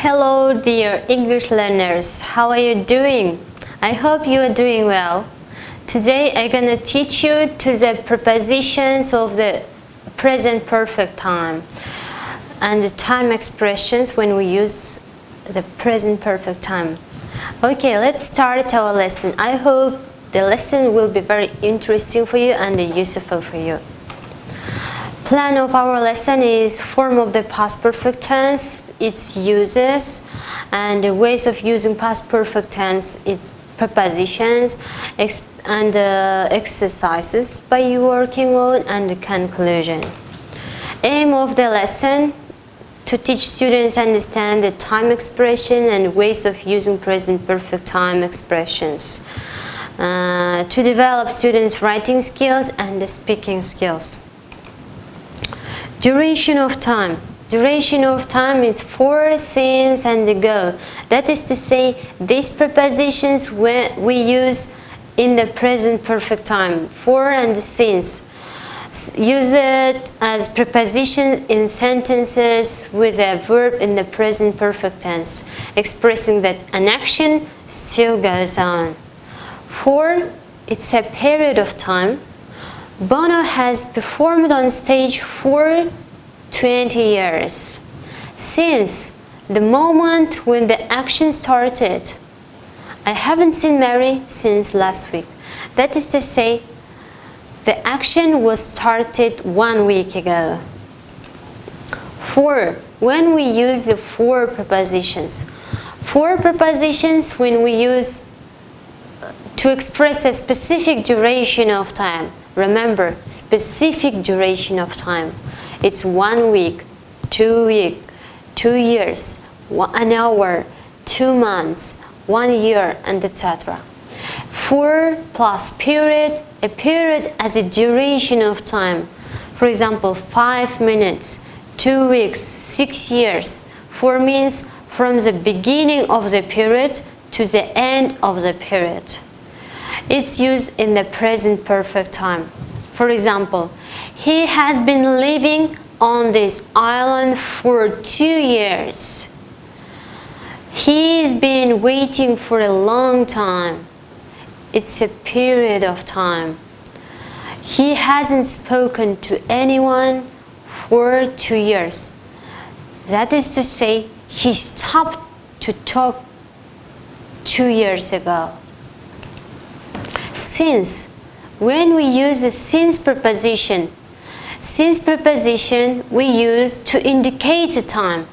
Hello dear English learners, how are you doing? I hope you are doing well. Today I'm gonna teach you to the prepositions of the present perfect time and the time expressions when we use the present perfect time. Okay, let's start our lesson. I hope the lesson will be very interesting for you and useful for you. Plan of our lesson is form of the past perfect tense, its uses, and the ways of using past perfect tense, its prepositions, and exercises by you working on, and the conclusion. Aim of the lesson: to teach students understand the time expression and ways of using present perfect time expressions. To develop students' writing skills and the speaking skills. Duration of time. Duration of time is for, since, and ago. That is to say, these prepositions we use in the present perfect time. For and since. Use it as preposition in sentences with a verb in the present perfect tense, expressing that an action still goes on. For, it's a period of time. Bono has performed on stage for 20 years. Since, the moment when the action started. I haven't seen Mary since last week. That is to say, the action was started 1 week ago. For, when we use the for prepositions. For prepositions when we use to express a specific duration of time. Remember, specific duration of time. It's 1 week, 2 weeks, 2 years, an hour, 2 months, 1 year, and etc. For plus period, a period as a duration of time. For example, 5 minutes, 2 weeks, 6 years. For means from the beginning of the period to the end of the period. It's used in the present perfect time. For example, he has been living on this island for 2 years. He's been waiting for a long time. It's a period of time. He hasn't spoken to anyone for 2 years. That is to say, he stopped to talk 2 years ago. Since, when we use the since preposition we use to indicate a time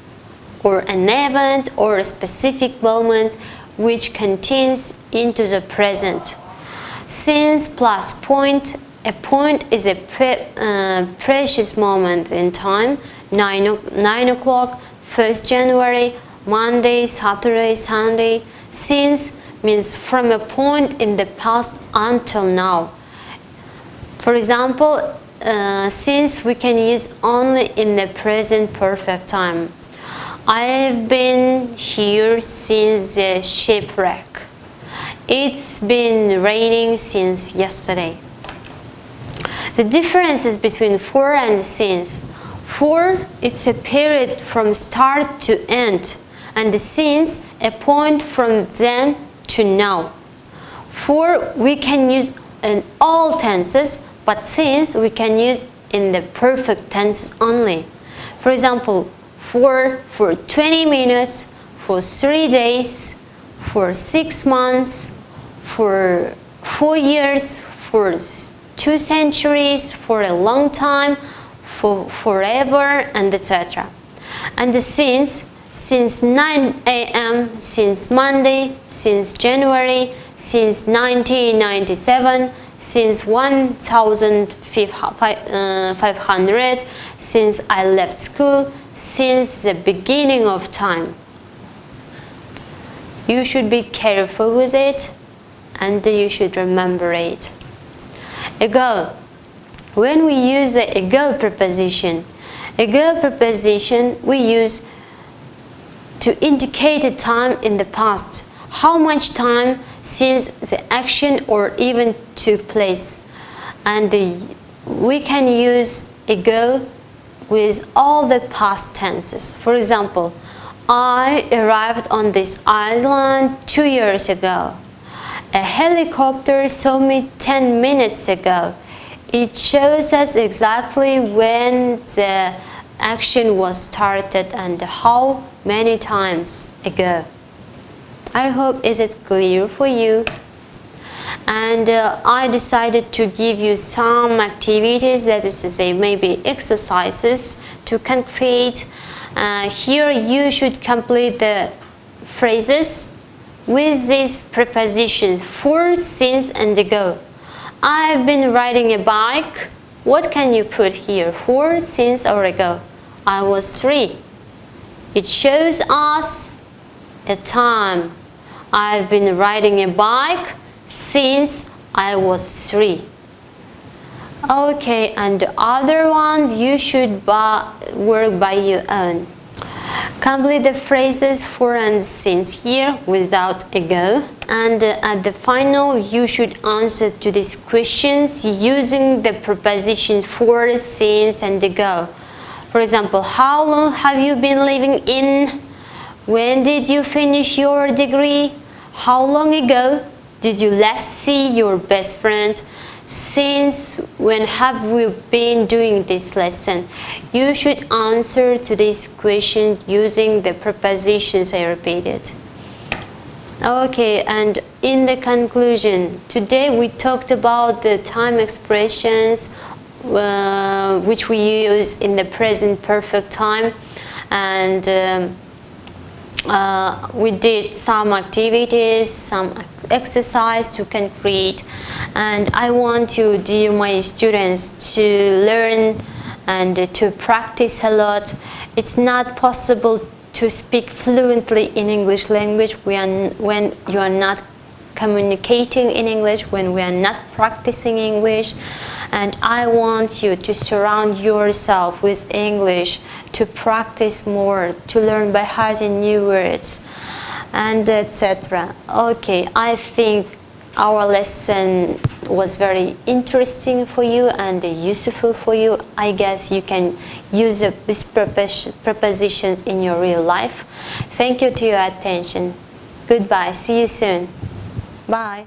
or an event or a specific moment which continues into the present. Since plus point, a point is a precious moment in time. 9 o'clock, 1st January, Monday, Saturday, Sunday. Since means from a point in the past until now. For example, since we can use only in the present perfect time. I've been here since the shipwreck. It's been raining since yesterday. The differences between for and since. For, it's a period from start to end, and the since, a point from then to now. For, we can use in all tenses, but since we can use in the perfect tense only. For example, for 20 minutes, for 3 days, for 6 months, for 4 years, for 2 centuries, for a long time, for forever, and etc. And the since 9 a.m., since Monday, since January, since 1997, since 1500, since I left school, since the beginning of time. You should be careful with it and you should remember it. Ago. When we use the ago preposition we use to indicate a time in the past. How much time since the action or event took place. And we can use ago with all the past tenses. For example, I arrived on this island 2 years ago. A helicopter saw me 10 minutes ago. It shows us exactly when the action was started and how many times ago. I hope is it clear for you. And I decided to give you some activities, that is to say maybe exercises to complete. Here you should complete the phrases with these prepositions for, since and ago. I've been riding a bike. What can you put here? For, since or ago? I was 3. It shows us a time. I've been riding a bike since I was 3. Okay, and the other ones you should work by your own. Complete the phrases for and since here without ago, and at the final you should answer to these questions using the prepositions for, since and ago. For example, how long have you been living in? When did you finish your degree? How long ago did you last see your best friend? Since when have we been doing this lesson? You should answer to this question using the prepositions I repeated. Okay, and in the conclusion, today we talked about the time expressions which we use in the present perfect time, and we did some activities, some exercise to complete, and I want you, dear my students, to learn and to practice a lot. It's not possible to speak fluently in English language when you are not communicating in English, when we are not practicing English. And I want you to surround yourself with English, to practice more, to learn by heart new words, and etc. Okay, I think our lesson was very interesting for you and useful for you. I guess you can use these prepositions in your real life. Thank you to your attention. Goodbye. See you soon. Bye.